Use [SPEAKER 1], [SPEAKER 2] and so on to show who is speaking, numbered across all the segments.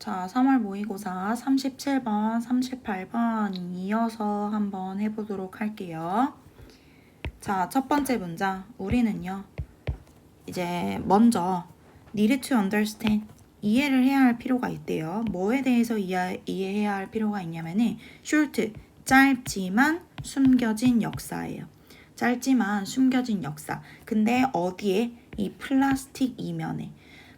[SPEAKER 1] 자, 3월 모의고사 37번, 38번 이어서 한번 해보도록 할게요. 자, 첫 번째 문장. 우리는요, 이제 먼저 need to understand, 이해를 해야 할 필요가 있대요. 뭐에 대해서 이해해야 할 필요가 있냐면은 short, 짧지만 숨겨진 역사예요. 짧지만 숨겨진 역사. 근데 어디에? 이 플라스틱 이면에.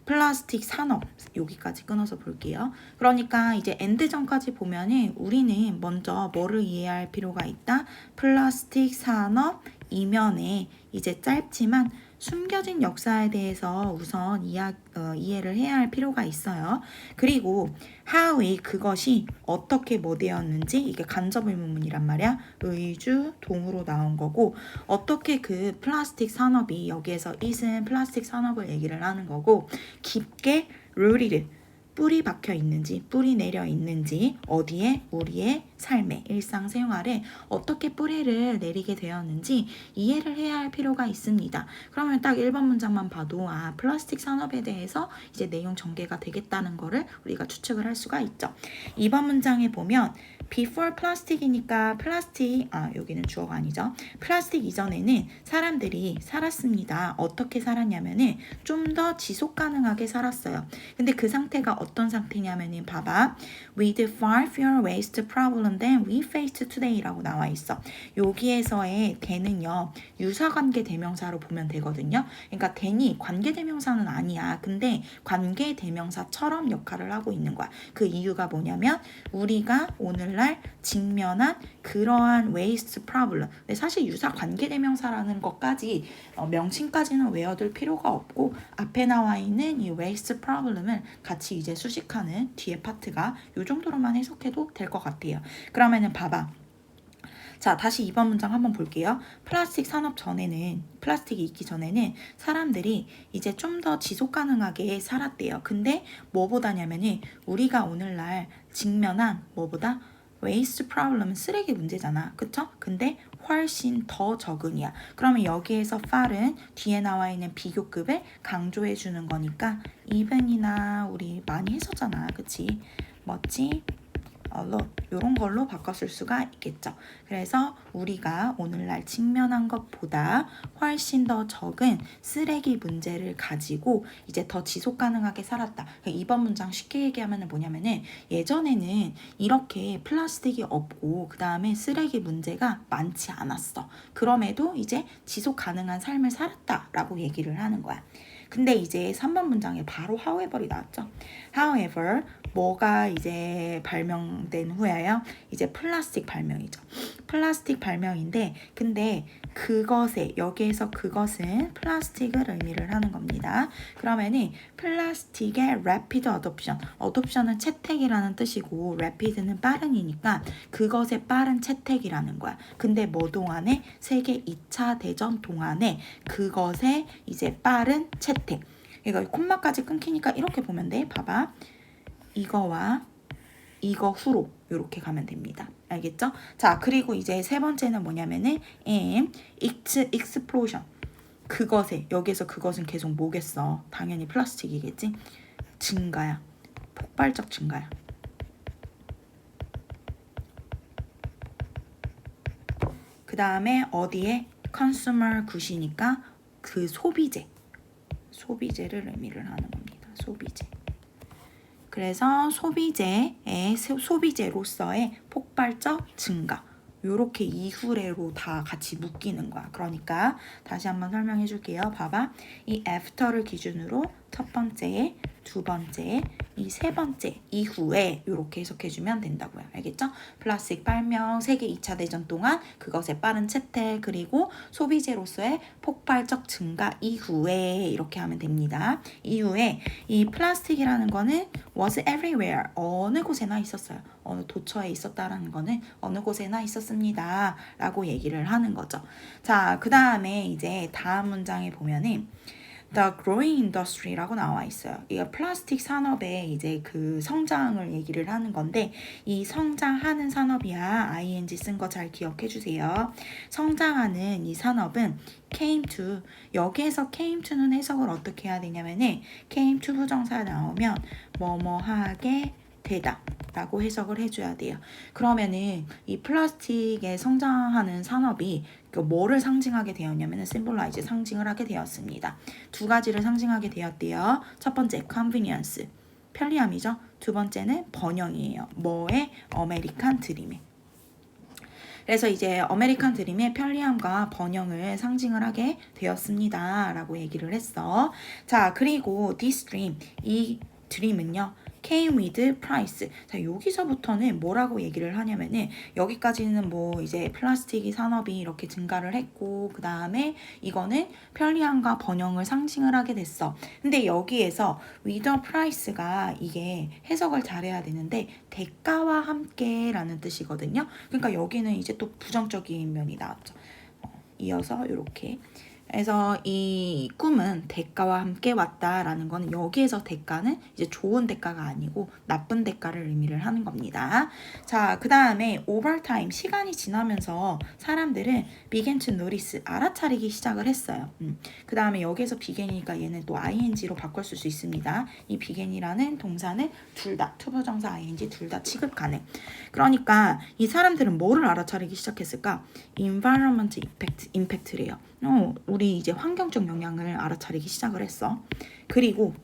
[SPEAKER 1] 플라스틱 산업, 여기까지 끊어서 볼게요. 그러니까 이제 엔드 전까지 보면은 우리는 먼저 뭐를 이해할 필요가 있다? 플라스틱 산업 이면에 이제 짧지만 숨겨진 역사에 대해서 우선 이해를 해야 할 필요가 있어요. 그리고 how이 그것이 어떻게 뭐 되었는지, 이게 간접 의문문이란 말이야. 의주 동으로 나온 거고, 어떻게 그 플라스틱 산업이, 여기에서 it은 플라스틱 산업을 얘기를 하는 거고, 깊게 rooted, 뿌리 박혀 있는지, 뿌리 내려 있는지, 어디에? 우리의 삶에, 일상생활에 어떻게 뿌리를 내리게 되었는지 이해를 해야 할 필요가 있습니다. 그러면 딱 1번 문장만 봐도 플라스틱 산업에 대해서 이제 내용 전개가 되겠다는 거를 우리가 추측을 할 수가 있죠. 2번 문장에 보면 before plastic이니까 플라스틱, 여기는 주어가 아니죠. 플라스틱 이전에는 사람들이 살았습니다. 어떻게 살았냐면은 좀 더 지속 가능하게 살았어요. 근데 그 상태가 어떤 상태냐면은 봐봐. With far fewer waste problem than we face today라고 나와 있어. 여기에서의 then은요, 유사관계 대명사로 보면 되거든요. 그러니까 then이 관계 대명사는 아니야. 근데 관계 대명사처럼 역할을 하고 있는 거야. 그 이유가 뭐냐면 우리가 오늘날 직면한 그러한 waste problem. 사실 유사 관계 대명사라는 것까지 명칭까지는 외워둘 필요가 없고, 앞에 나와 있는 이 waste problem을 같이 이제 수식하는 뒤에 파트가 요 정도로만 해석해도 될 것 같아요. 그러면은 봐봐. 자, 다시 2번 문장 한번 볼게요. 플라스틱 산업 전에는, 플라스틱이 있기 전에는 사람들이 이제 좀 더 지속 가능하게 살았대요. 근데 뭐보다냐면은 우리가 오늘날 직면한 뭐보다? waste problem은 쓰레기 문제잖아. 그쵸? 근데 훨씬 더 적은이야. 그러면 여기에서 far은 뒤에 나와 있는 비교급을 강조해 주는 거니까 even이나 우리 많이 했었잖아. 그치? 뭐지? 이런 걸로 바꿨을 수가 있겠죠. 그래서 우리가 오늘날 직면한 것보다 훨씬 더 적은 쓰레기 문제를 가지고 이제 더 지속 가능하게 살았다. 2번 문장 쉽게 얘기하면 뭐냐면은 예전에는 이렇게 플라스틱이 없고 그 다음에 쓰레기 문제가 많지 않았어. 그럼에도 이제 지속 가능한 삶을 살았다라고 얘기를 하는 거야. 근데 이제 3번 문장에 바로 however이 나왔죠. however, 뭐가 이제 발명된 후에요? 이제 플라스틱 발명이죠. 플라스틱 발명인데, 근데 그것에, 여기에서 그것은 플라스틱을 의미를 하는 겁니다. 그러면은 플라스틱의 rapid adoption, adoption은 채택이라는 뜻이고 rapid는 빠른이니까 그것의 빠른 채택이라는 거야. 근데 뭐 동안에? 세계 2차 대전 동안에 그것의 이제 빠른 채택. 이거 콤마까지 끊기니까 이렇게 보면 돼. 봐봐. 이거와 이거 후로 이렇게 가면 됩니다. 알겠죠? 자, 그리고 이제 세 번째는 뭐냐면은 explosion. 그것에, 여기서 그것은 계속 뭐겠어? 당연히 플라스틱이겠지? 증가야. 폭발적 증가야. 그 다음에 어디에? consumer good이니까 그 소비재를 의미를 하는 겁니다. 소비재. 그래서 소비재로서의 폭발적 증가. 요렇게 이후래로 다 같이 묶이는 거야. 그러니까 다시 한번 설명해 줄게요. 봐봐. 이 after를 기준으로 첫 번째, 두 번째, 이 세 번째 이후에 이렇게 해석해주면 된다고요. 알겠죠? 플라스틱 발명, 세계 2차 대전 동안 그것의 빠른 채택, 그리고 소비재로서의 폭발적 증가 이후에 이렇게 하면 됩니다. 이후에 이 플라스틱이라는 거는 was everywhere, 어느 곳에나 있었어요. 어느 도처에 있었다라는 거는 어느 곳에나 있었습니다. 라고 얘기를 하는 거죠. 자, 그 다음에 이제 다음 문장에 보면은 the growing industry라고 나와 있어요. 이거 플라스틱 산업의 이제 그 성장을 얘기를 하는 건데 이 성장하는 산업이야. ing 쓴 거 잘 기억해 주세요. 성장하는 이 산업은 came to 여기에서 came to는 해석을 어떻게 해야 되냐면은 came to 부정사 나오면 뭐뭐 하게 되다 라고 해석을 해줘야 돼요. 그러면은 이 플라스틱의 성장하는 산업이 뭐를 상징하게 되었냐면은 symbolize 상징을 하게 되었습니다. 두 가지를 상징하게 되었대요. 첫 번째 convenience 편리함이죠. 두 번째는 번영이에요. 뭐의? 아메리칸 드림의. 그래서 이제 아메리칸 드림의 편리함과 번영을 상징을 하게 되었습니다. 라고 얘기를 했어. 자, 그리고 this dream, 이 드림은요. came with price. 자, 여기서부터는 뭐라고 얘기를 하냐면은 여기까지는 뭐 이제 플라스틱이 산업이 이렇게 증가를 했고 그 다음에 이거는 편리함과 번영을 상징을 하게 됐어. 근데 여기에서 with a price가 이게 해석을 잘해야 되는데 대가와 함께라는 뜻이거든요. 그러니까 여기는 이제 또 부정적인 면이 나왔죠. 이어서 이렇게. 그래서 이 꿈은 대가와 함께 왔다라는 거는 여기에서 대가는 이제 좋은 대가가 아니고 나쁜 대가를 의미를 하는 겁니다. 자, 그 다음에 overtime 시간이 지나면서 사람들은 began to notice 알아차리기 시작을 했어요. 그 다음에 여기에서 began이니까 얘는 또 ing로 바꿀 수 있습니다. 이 began이라는 동사는 둘 다 투부정사 ing 둘 다 취급 가능. 그러니까 이 사람들은 뭐를 알아차리기 시작했을까? environment impact래요. 우리 이제 환경적 영향을 알아차리기 시작을 했어. 그리고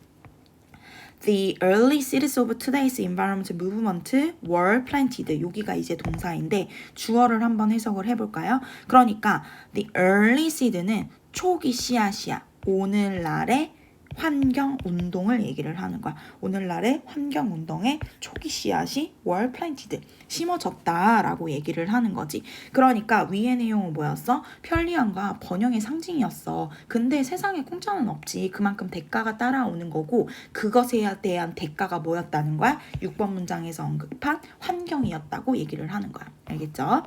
[SPEAKER 1] The early seeds of today's environment movement were planted. 여기가 이제 동사인데 주어를 한번 해석을 해볼까요? 그러니까 the early seed는 초기 씨앗이야. 오늘날의 환경운동을 얘기를 하는 거야. 오늘날의 환경운동의 초기 씨앗이 were planted. 심어졌다라고 얘기를 하는 거지. 그러니까 위의 내용은 뭐였어? 편리함과 번영의 상징이었어. 근데 세상에 공짜는 없지. 그만큼 대가가 따라오는 거고 그것에 대한 대가가 뭐였다는 거야? 6번 문장에서 언급한 환경이었다고 얘기를 하는 거야. 알겠죠?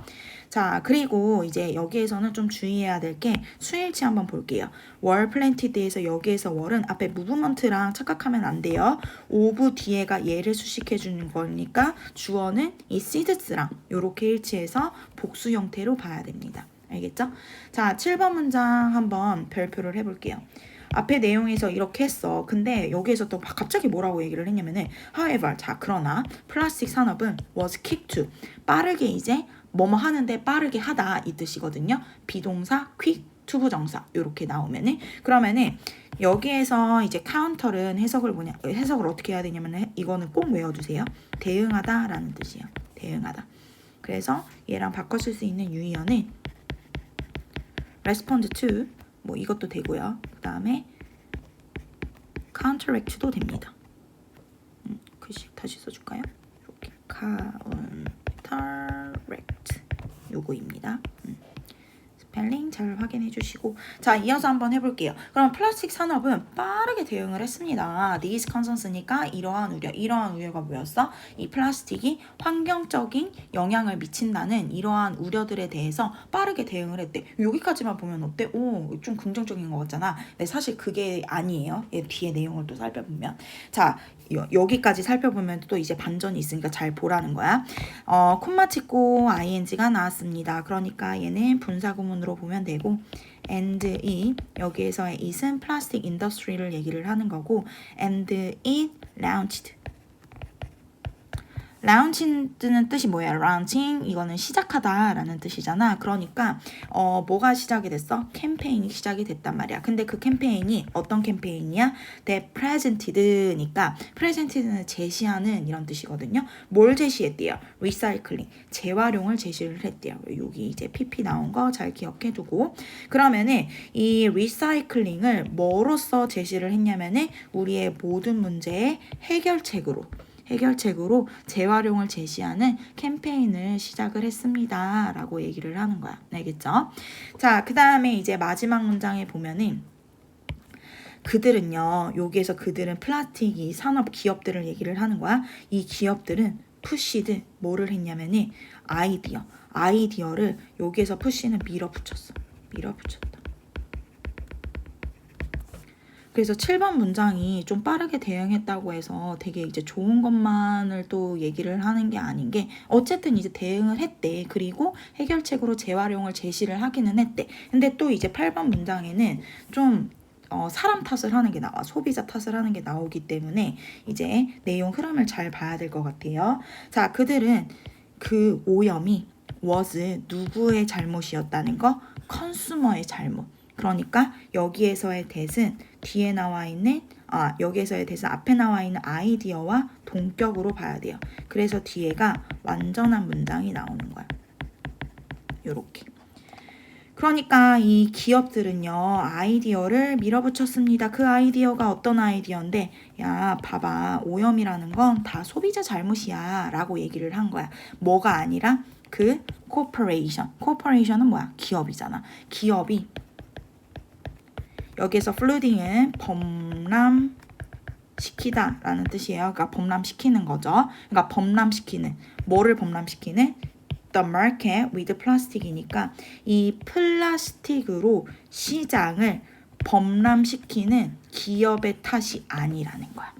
[SPEAKER 1] 자, 그리고 이제 여기에서는 좀 주의해야 될 게 수일치 한번 볼게요. were planted에서 여기에서 were은 앞에 movement랑 착각하면 안 돼요. of 뒤에가 얘를 수식해 주는 거니까 주어는 이 seeds랑 이렇게 일치해서 복수 형태로 봐야 됩니다. 알겠죠? 자, 7번 문장 한번 별표를 해볼게요. 앞에 내용에서 이렇게 했어. 근데 여기에서 또 갑자기 뭐라고 얘기를 했냐면은 however, 자, 그러나 플라스틱 산업은 was kick to 빠르게 이제 뭐뭐 하는데 빠르게 하다 이 뜻이거든요. 비동사 quick 투부정사 이렇게 나오면은 그러면은 여기에서 이제 카운터는 해석을 어떻게 해야 되냐면은 이거는 꼭 외워주세요. 대응하다라는 뜻이에요. 대응하다. 그래서 얘랑 바꿔 쓸 수 있는 유의어는 respond to 뭐 이것도 되고요. 그 다음에 counteract도 됩니다. 글씨 다시 써줄까요? 이렇게 counteract 요거입니다. 스펠링 잘 확인해 주시고 자 이어서 한번 해볼게요. 그럼 플라스틱 산업은 빠르게 대응을 했습니다. These concerns니까 이러한 우려가 뭐였어? 이 플라스틱이 환경적인 영향을 미친다는 이러한 우려들에 대해서 빠르게 대응을 했대. 여기까지만 보면 어때? 오, 좀 긍정적인 것 같잖아. 근데 사실 그게 아니에요. 뒤에 내용을 또 살펴보면 자 여기까지 살펴보면 또 이제 반전이 있으니까 잘 보라는 거야. 콤마 찍고 ing가 나왔습니다. 그러니까 얘는 분사구문으로 보면 되고 and it 여기에서의 it은 플라스틱 인더스트리를 얘기를 하는 거고 and it launched 라운치는 뜻이 뭐야? 라운칭 이거는 시작하다라는 뜻이잖아. 그러니까 뭐가 시작이 됐어? 캠페인이 시작이 됐단 말이야. 근데 그 캠페인이 어떤 캠페인이야? They presented니까 presented는 제시하는 이런 뜻이거든요. 뭘 제시했대요? 리사이클링, 재활용을 제시를 했대요. 여기 이제 PP 나온 거 잘 기억해 두고 그러면은 이 리사이클링을 뭐로써 제시를 했냐면은 우리의 모든 문제의 해결책으로 재활용을 제시하는 캠페인을 시작을 했습니다. 라고 얘기를 하는 거야. 알겠죠? 자, 그 다음에 이제 마지막 문장에 보면은 그들은요, 여기에서 그들은 플라스틱 산업 기업들을 얘기를 하는 거야. 이 기업들은 푸시드 뭐를 했냐면은 아이디어를 여기에서 푸시는 밀어붙였다. 그래서 7번 문장이 좀 빠르게 대응했다고 해서 되게 이제 좋은 것만을 또 얘기를 하는 게 아닌 게 어쨌든 이제 대응을 했대. 그리고 해결책으로 재활용을 제시를 하기는 했대. 근데 또 이제 8번 문장에는 좀 사람 탓을 하는 게 나와. 소비자 탓을 하는 게 나오기 때문에 이제 내용 흐름을 잘 봐야 될 것 같아요. 자, 그들은 그 오염이 was 누구의 잘못이었다는 거? 컨슈머의 잘못. 그러니까 여기에서의 that은 뒤에 나와 있는 여기에서의 that은 앞에 나와 있는 아이디어와 동격으로 봐야 돼요. 그래서 뒤에가 완전한 문장이 나오는 거야. 요렇게. 그러니까 이 기업들은요 아이디어를 밀어붙였습니다. 그 아이디어가 어떤 아이디어인데 야 봐봐 오염이라는 건 다 소비자 잘못이야 라고 얘기를 한 거야. 뭐가 아니라 그 코퍼레이션은 뭐야? 기업이잖아. 기업이 여기에서 플루딩은 범람시키다 라는 뜻이에요. 그러니까 범람시키는 거죠. 그러니까 범람시키는 뭐를 범람시키는? The market with plastic이니까 이 플라스틱으로 시장을 범람시키는 기업의 탓이 아니라는 거야.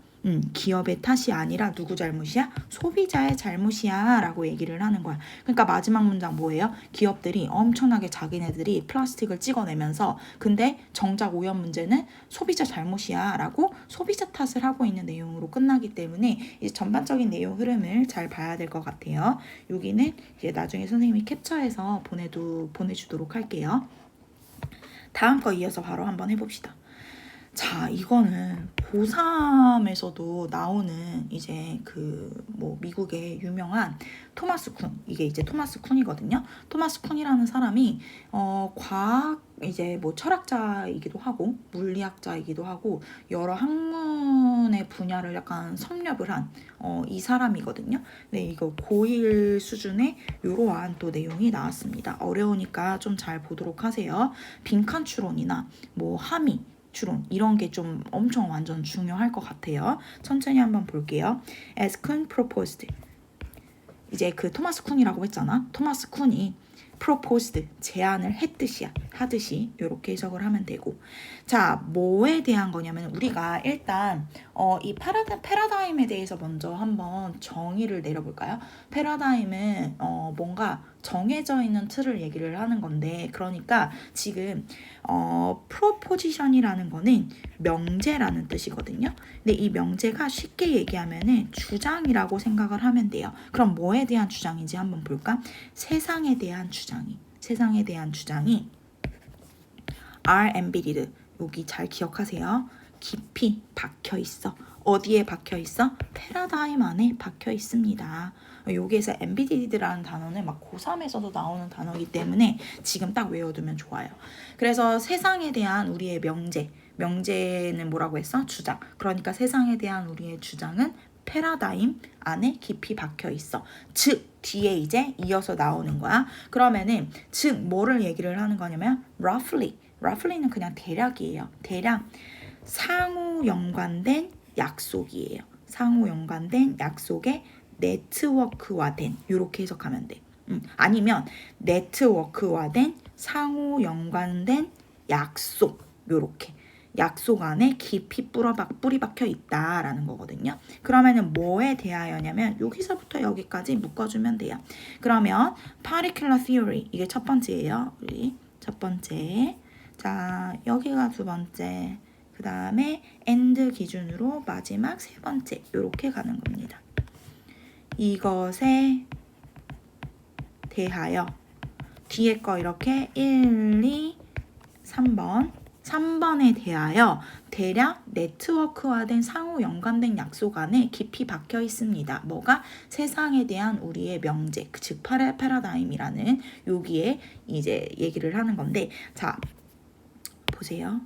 [SPEAKER 1] 기업의 탓이 아니라 누구 잘못이야? 소비자의 잘못이야 라고 얘기를 하는 거야. 그러니까 마지막 문장 뭐예요? 기업들이 엄청나게 자기네들이 플라스틱을 찍어내면서 근데 정작 오염 문제는 소비자 잘못이야 라고 소비자 탓을 하고 있는 내용으로 끝나기 때문에 이제 전반적인 내용 흐름을 잘 봐야 될 것 같아요. 여기는 이제 나중에 선생님이 캡처해서 보내주도록 할게요. 다음 거 이어서 바로 한번 해봅시다. 자, 이거는 고3에서도 나오는 이제 그 뭐 미국의 유명한 토마스 쿤, 이게 이제 토마스 쿤이거든요. 토마스 쿤이라는 사람이 과학 이제 뭐 철학자이기도 하고 물리학자이기도 하고 여러 학문의 분야를 약간 섭렵을 한 이 사람이거든요. 네, 이거 고1 수준의 이러한 또 내용이 나왔습니다. 어려우니까 좀 잘 보도록 하세요. 빈칸 추론이나 뭐 함의 추론 이런 게 좀 엄청 완전 중요할 것 같아요. 천천히 한번 볼게요. As Kuhn proposed. 이제 그 토마스 쿤이라고 했잖아. 토마스 쿤이 proposed 제안을 하듯이 이렇게 해석을 하면 되고 자 뭐에 대한 거냐면 우리가 일단 이 패러다임에 대해서 먼저 한번 정의를 내려볼까요? 패러다임은 뭔가 정해져 있는 틀을 얘기를 하는 건데 그러니까 지금 프로포지션이라는 거는 명제라는 뜻이거든요. 근데 이 명제가 쉽게 얘기하면은 주장이라고 생각을 하면 돼요. 그럼 뭐에 대한 주장인지 한번 볼까? 세상에 대한 주장이 are embedded. 여기 잘 기억하세요. 깊이 박혀 있어. 어디에 박혀 있어? 패러다임 안에 박혀 있습니다. 여기에서 embedded라는 단어는 막 고3에서도 나오는 단어이기 때문에 지금 딱 외워두면 좋아요. 그래서 세상에 대한 우리의 명제는 뭐라고 했어? 주장. 그러니까 세상에 대한 우리의 주장은 패러다임 안에 깊이 박혀 있어. 즉 뒤에 이제 이어서 나오는 거야. 그러면은 즉 뭐를 얘기를 하는 거냐면 roughly는 그냥 대략이에요. 대략 상호 연관된 약속이에요. 상호 연관된 약속의 네트워크화된 이렇게 해석하면 돼. 아니면 네트워크화된 상호 연관된 약속 이렇게 약속 안에 깊이 뿌리 박혀 있다라는 거거든요. 그러면은 뭐에 대하여냐면 여기서부터 여기까지 묶어주면 돼요. 그러면 particular theory 이게 첫 번째예요. 우리 첫 번째. 자 여기가 두 번째. 그 다음에 and 기준으로 마지막 세 번째 이렇게 가는 겁니다. 이것에 대하여 뒤에 거 이렇게 1, 2, 3번에 대하여 대략 네트워크화된 상호 연관된 약속 안에 깊이 박혀 있습니다. 뭐가? 세상에 대한 우리의 명제, 즉 패러다임이라는 여기에 이제 얘기를 하는 건데 자 보세요.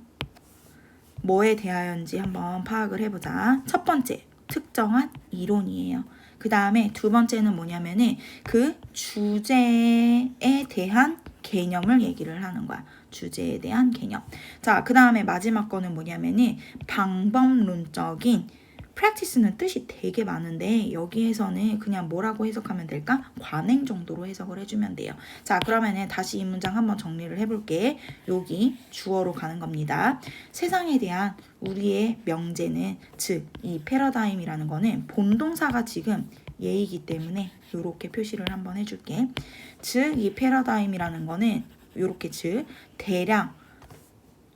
[SPEAKER 1] 뭐에 대하여인지 한번 파악을 해보자. 첫 번째, 특정한 이론이에요. 그 다음에 두 번째는 뭐냐면은 그 주제에 대한 개념을 얘기를 하는 거야. 주제에 대한 개념. 자, 그 다음에 마지막 거는 뭐냐면은 방법론적인 practice는 뜻이 되게 많은데 여기에서는 그냥 뭐라고 해석하면 될까? 관행 정도로 해석을 해주면 돼요. 자, 그러면은 다시 이 문장 한번 정리를 해볼게. 여기 주어로 가는 겁니다. 세상에 대한 우리의 명제는, 즉 이 패러다임이라는 거는 본동사가 지금 얘이기 때문에 이렇게 표시를 한번 해줄게. 즉 이 패러다임이라는 거는 이렇게, 즉 대량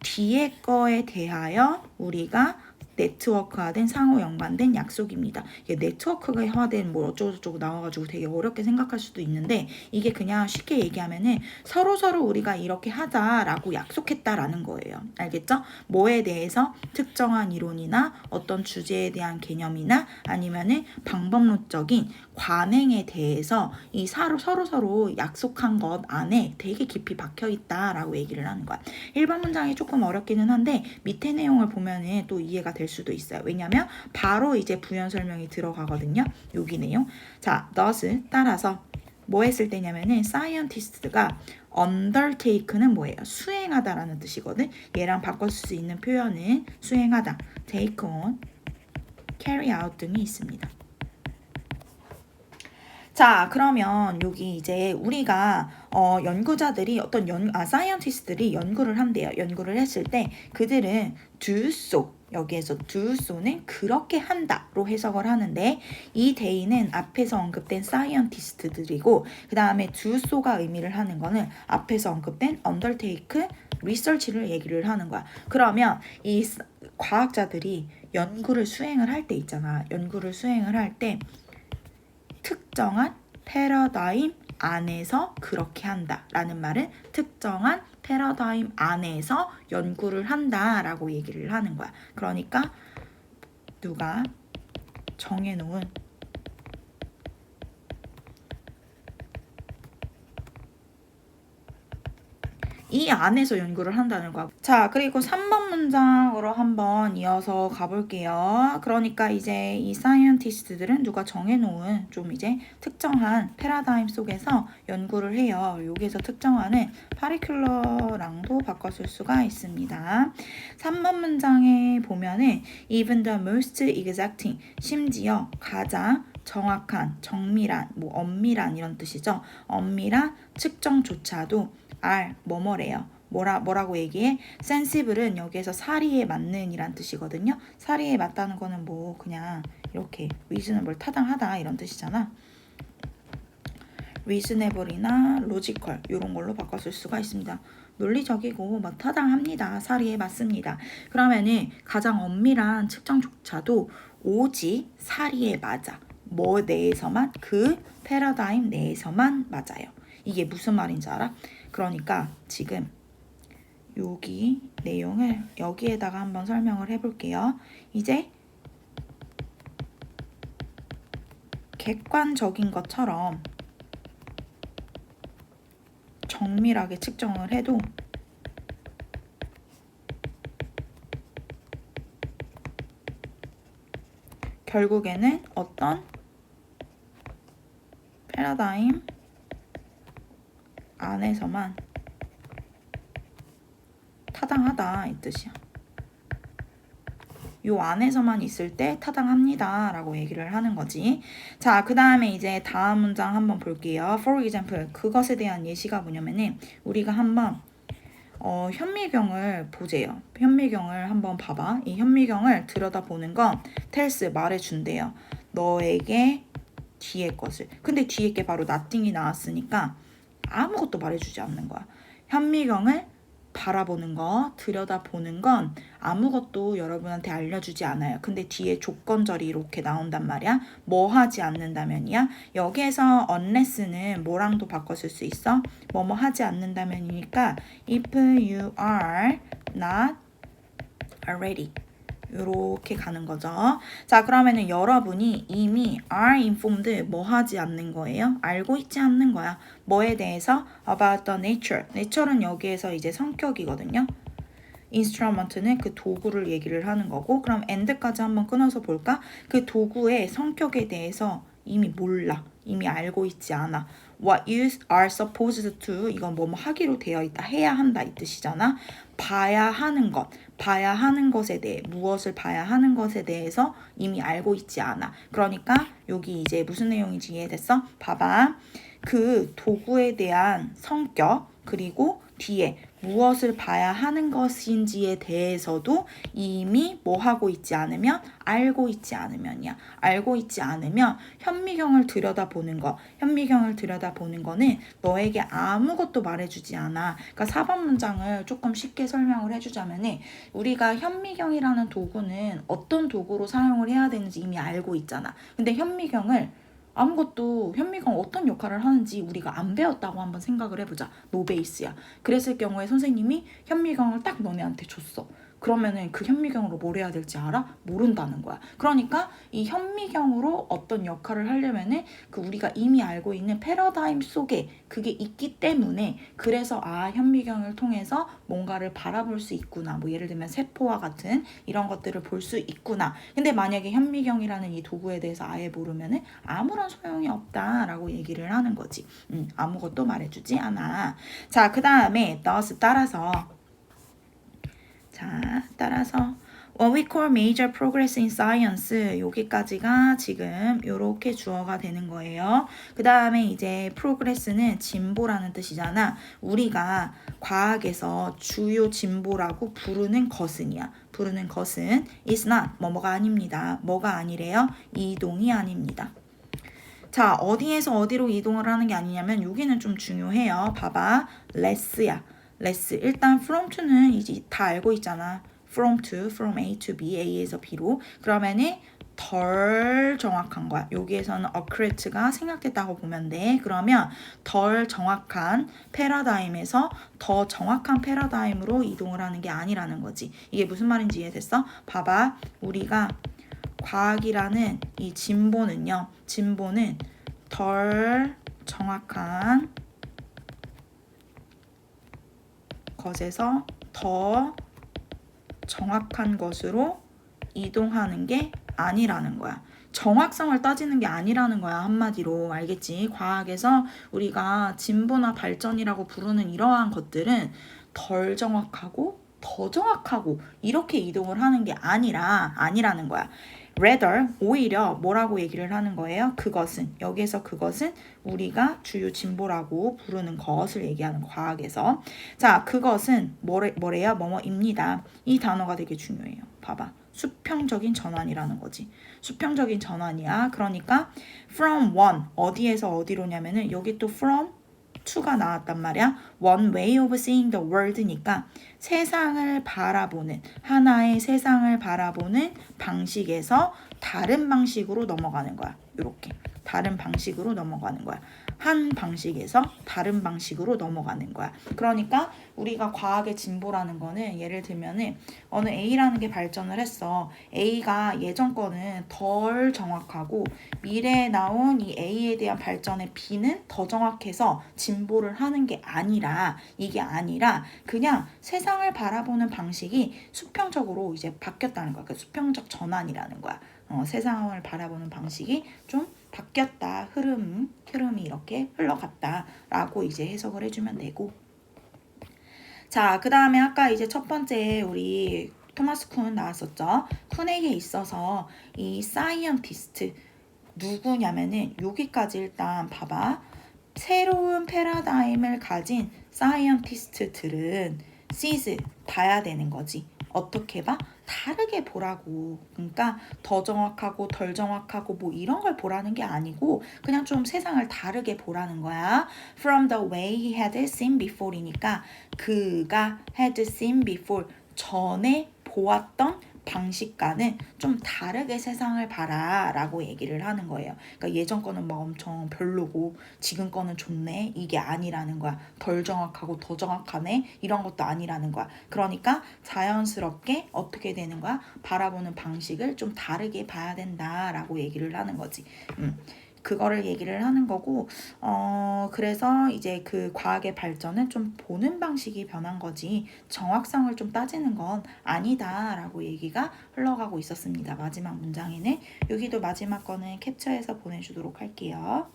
[SPEAKER 1] 뒤에 거에 대하여 우리가 네트워크화된 상호 연관된 약속입니다. 이게 네트워크화된 뭐 어쩌고저쩌고 나와가지고 되게 어렵게 생각할 수도 있는데, 이게 그냥 쉽게 얘기하면은 서로서로 우리가 이렇게 하자라고 약속했다라는 거예요. 알겠죠? 뭐에 대해서? 특정한 이론이나 어떤 주제에 대한 개념이나 아니면은 방법론적인 관행에 대해서 이 서로 약속한 것 안에 되게 깊이 박혀 있다라고 얘기를 하는 거야. 1번 문장이 조금 어렵기는 한데 밑에 내용을 보면은 또 이해가 될 수도 있어요. 왜냐면 바로 이제 부연 설명이 들어가거든요. 여기 내용. 자, thus 따라서 뭐 했을 때냐면은 scientist가 undertake는 뭐예요? 수행하다라는 뜻이거든. 얘랑 바꿀 수 있는 표현은 수행하다, take on, carry out 등이 있습니다. 자, 그러면 여기 이제 우리가 연구자들이 사이언티스트들이 연구를 한대요. 연구를 했을 때 그들은 do so, 여기에서 do so는 그렇게 한다로 해석을 하는데, 이 day는 앞에서 언급된 사이언티스트들이고 그 다음에 do so가 의미를 하는 거는 앞에서 언급된 undertake, research를 얘기를 하는 거야. 그러면 이 과학자들이 연구를 수행을 할 때 있잖아. 연구를 수행을 할 때 특정한 패러다임 안에서 그렇게 한다 라는 말은 특정한 패러다임 안에서 연구를 한다 라고 얘기를 하는 거야. 그러니까 누가 정해놓은 이 안에서 연구를 한다는 거야. 자, 그리고 3번 문장으로 한번 이어서 가볼게요. 그러니까 이제 이 사이언티스트들은 누가 정해놓은 좀 이제 특정한 패러다임 속에서 연구를 해요. 여기에서 특정한은 파리큘러랑도 바꿔 쓸 수가 있습니다. 3번 문장에 보면은 even the most exacting, 심지어 가장 정확한, 정밀한, 뭐 엄밀한 이런 뜻이죠. 엄밀한 측정조차도 뭐뭐래요. 뭐라고 얘기해? sensible은 여기에서 사리에 맞는 이란 뜻이거든요. 사리에 맞다는 거는 뭐 그냥 이렇게 reasonable, 타당하다 이런 뜻이잖아. reasonable이나 logical 이런 걸로 바꿔 쓸 수가 있습니다. 논리적이고 뭐 타당합니다. 사리에 맞습니다. 그러면은 가장 엄밀한 측정조차도 오직 사리에 맞아. 뭐 내에서만, 그 패러다임 내에서만 맞아요. 이게 무슨 말인지 알아? 그러니까 지금 여기 내용을 여기에다가 한번 설명을 해볼게요. 이제 객관적인 것처럼 정밀하게 측정을 해도 결국에는 어떤 패러다임 안에서만 타당하다 이 뜻이야. 요 안에서만 있을 때 타당합니다 라고 얘기를 하는 거지. 자, 그 다음에 이제 다음 문장 한번 볼게요. For example, 그것에 대한 예시가 뭐냐면은 우리가 한번 현미경을 보재요. 현미경을 한번 봐봐. 이 현미경을 들여다보는 건 tells, 말해준대요. 너에게 뒤에 것을. 근데 뒤에 게 바로 nothing이 나왔으니까 아무것도 말해주지 않는 거야. 현미경을 바라보는 거, 들여다보는 건 아무것도 여러분한테 알려주지 않아요. 근데 뒤에 조건절이 이렇게 나온단 말이야. 뭐 하지 않는다면이야. 여기에서 unless는 뭐랑도 바꿔 쓸 수 있어? 뭐뭐 하지 않는다면이니까 if you are not already 이렇게 가는 거죠. 자, 그러면은 여러분이 이미 are informed 뭐 하지 않는 거예요? 알고 있지 않는 거야. 뭐에 대해서? About the nature. nature는 여기에서 이제 성격이거든요. instrument는 그 도구를 얘기를 하는 거고, 그럼 and까지 한번 끊어서 볼까? 그 도구의 성격에 대해서 이미 몰라. 이미 알고 있지 않아. What you are supposed to 이건 뭐뭐 하기로 되어 있다. 해야 한다 이 뜻이잖아. 봐야 하는 것. 봐야 하는 것에 대해 무엇을 봐야 하는 것에 대해서 이미 알고 있지 않아. 그러니까 여기 이제 무슨 내용인지 이해됐어? 봐봐. 그 도구에 대한 성격 그리고 뒤에 무엇을 봐야 하는 것인지에 대해서도 이미 뭐 하고 있지 않으면 알고 있지 않으면이야. 알고 있지 않으면 현미경을 들여다보는 거. 현미경을 들여다보는 거는 너에게 아무것도 말해주지 않아. 그러니까 4번 문장을 조금 쉽게 설명을 해주자면은 우리가 현미경이라는 도구는 어떤 도구로 사용을 해야 되는지 이미 알고 있잖아. 근데 현미경을 아무것도 현미경 어떤 역할을 하는지 우리가 안 배웠다고 한번 생각을 해보자. 노베이스야. 그랬을 경우에 선생님이 현미경을 딱 너네한테 줬어. 그러면은 그 현미경으로 뭘 해야 될지 알아? 모른다는 거야. 그러니까 이 현미경으로 어떤 역할을 하려면은 그 우리가 이미 알고 있는 패러다임 속에 그게 있기 때문에 그래서 현미경을 통해서 뭔가를 바라볼 수 있구나. 뭐 예를 들면 세포와 같은 이런 것들을 볼 수 있구나. 근데 만약에 현미경이라는 이 도구에 대해서 아예 모르면은 아무런 소용이 없다라고 얘기를 하는 거지. 아무것도 말해주지 않아. 자, 그 다음에 따라서 What we call major progress in science 여기까지가 지금 이렇게 주어가 되는 거예요. 그 다음에 이제 progress는 진보라는 뜻이잖아. 우리가 과학에서 주요 진보라고 부르는 것은이야. 부르는 것은 is not 뭐가 아닙니다. 뭐가 아니래요? 이동이 아닙니다. 자, 어디에서 어디로 이동을 하는 게 아니냐면 여기는 좀 중요해요. 봐봐. less야. less. 일단 from to는 이제 다 알고 있잖아. from to, from A to B, A에서 B로. 그러면은 덜 정확한 거야. 여기에서는 accurate가 생략됐다고 보면 돼. 그러면 덜 정확한 패러다임에서 더 정확한 패러다임으로 이동을 하는 게 아니라는 거지. 이게 무슨 말인지 이해됐어? 봐봐. 우리가 과학이라는 이 진보는 덜 정확한 것에서 더 정확한 것으로 이동하는 게 아니라는 거야. 정확성을 따지는 게 아니라는 거야. 한마디로 알겠지? 과학에서 우리가 진보나 발전이라고 부르는 이러한 것들은 덜 정확하고 더 정확하고 이렇게 이동을 하는 게 아니라는 거야. rather 오히려 뭐라고 얘기를 하는 거예요? 그것은 여기에서 그것은 우리가 주요 진보라고 부르는 것을 얘기하는 과학에서 자 그것은 뭐래요? 뭐뭐입니다. 이 단어가 되게 중요해요. 봐봐. 수평적인 전환이라는 거지. 수평적인 전환이야. 그러니까 from one 어디에서 어디로냐면은 여기 또 from to가 나왔단 말이야. One way of seeing the world니까 세상을 바라보는 하나의 세상을 바라보는 방식에서 다른 방식으로 넘어가는 거야. 이렇게 다른 방식으로 넘어가는 거야. 한 방식에서 다른 방식으로 넘어가는 거야. 그러니까 우리가 과학의 진보라는 거는 예를 들면은 어느 A라는 게 발전을 했어. A가 예전 거는 덜 정확하고 미래에 나온 이 A에 대한 발전의 B는 더 정확해서 진보를 하는 게 아니라 이게 아니라 그냥 세상을 바라보는 방식이 수평적으로 이제 바뀌었다는 거야. 그러니까 수평적 전환이라는 거야. 세상을 바라보는 방식이 좀 바뀌었다. 흐름이 이렇게 흘러갔다라고 이제 해석을 해주면 되고. 자, 그 다음에 아까 이제 첫 번째 우리 토마스 쿤 나왔었죠. 쿤에게 있어서 이 사이언티스트 누구냐면은 여기까지 일단 봐봐. 새로운 패러다임을 가진 사이언티스트들은 sees 봐야 되는 거지. 어떻게 봐? 다르게 보라고. 그러니까 더 정확하고 덜 정확하고 뭐 이런 걸 보라는 게 아니고 그냥 좀 세상을 다르게 보라는 거야. From the way he had seen before이니까 그가 had seen before 전에 보았던 방식과는 좀 다르게 세상을 봐라 라고 얘기를 하는 거예요. 그러니까 예전 거는 막 엄청 별로고 지금 거는 좋네 이게 아니라는 거야. 덜 정확하고 더 정확하네 이런 것도 아니라는 거야. 그러니까 자연스럽게 어떻게 되는 거야? 바라보는 방식을 좀 다르게 봐야 된다라고 얘기를 하는 거지. 그거를 얘기를 하는 거고 그래서 이제 그 과학의 발전은 좀 보는 방식이 변한 거지 정확성을 좀 따지는 건 아니다라고 얘기가 흘러가고 있었습니다. 마지막 문장에는 여기도 마지막 거는 캡처해서 보내주도록 할게요.